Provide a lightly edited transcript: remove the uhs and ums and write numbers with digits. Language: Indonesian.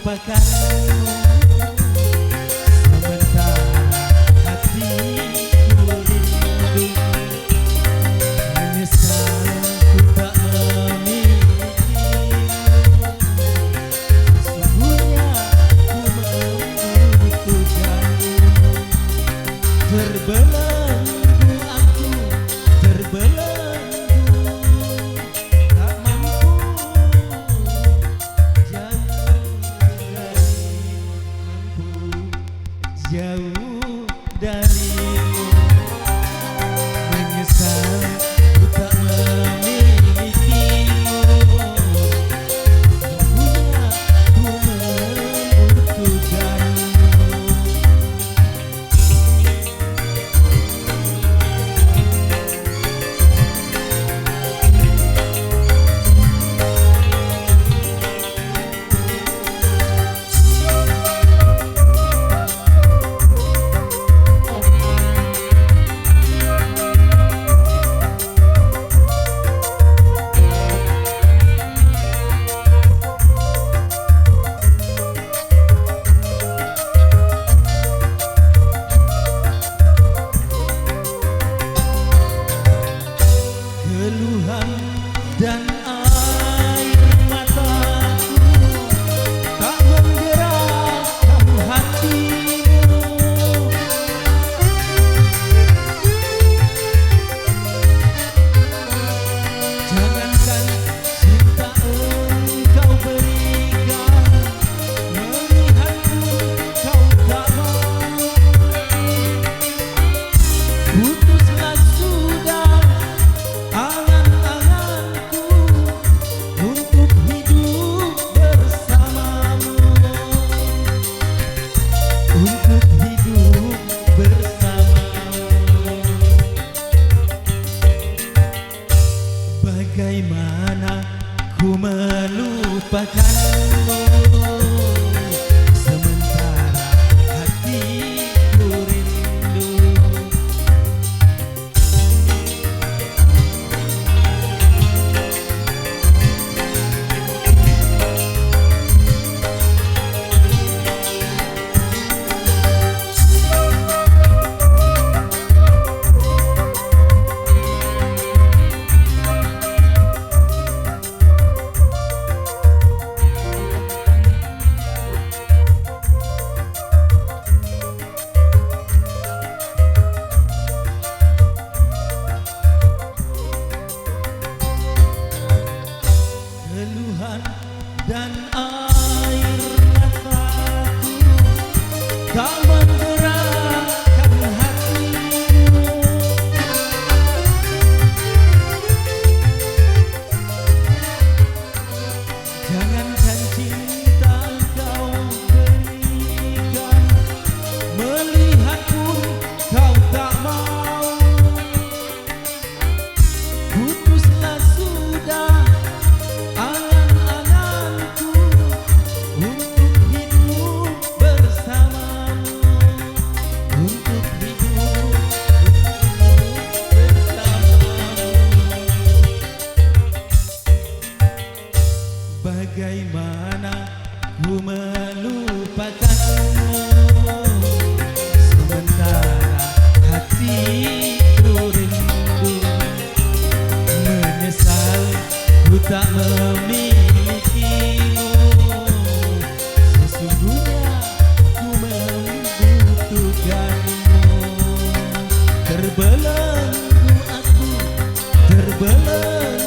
melupakanmu. Sementara hatiku rindu, menyesal ku tak memilikimu. Sesungguhnya ku membutuhkanmu. Terbelenggu aku, terbelenggu, tak mampu jauh darimu. Menyesal ku tak memilikimu. Sesungguhnya ku membutuhkanmu. Keluhan dan air mataku tak menggerakkan hatimu. Jangankan cinta engkau berikan, melihatku kau tak mau. Putuslah sudah angan-anganku untuk hidup bersamamu, untuk hidup bersamamu. Bagaimana ku melupakanmu, sementara hatiku rindu. Keluhan dan air mataku tak menggerakkan hatimu. Jangankan cinta kau berikan, melihat pun kau tak mau. Putuslah sudah angan-anganku untuk hidup bersamamu, untuk hidup bersamamu. Bagaimana ku melupakanmu, sementara hatiku rindu. Menyesal ku tak memilikimu. Sesungguhnya ku membutuhkanmu. Terbelenggu aku, terbelenggu.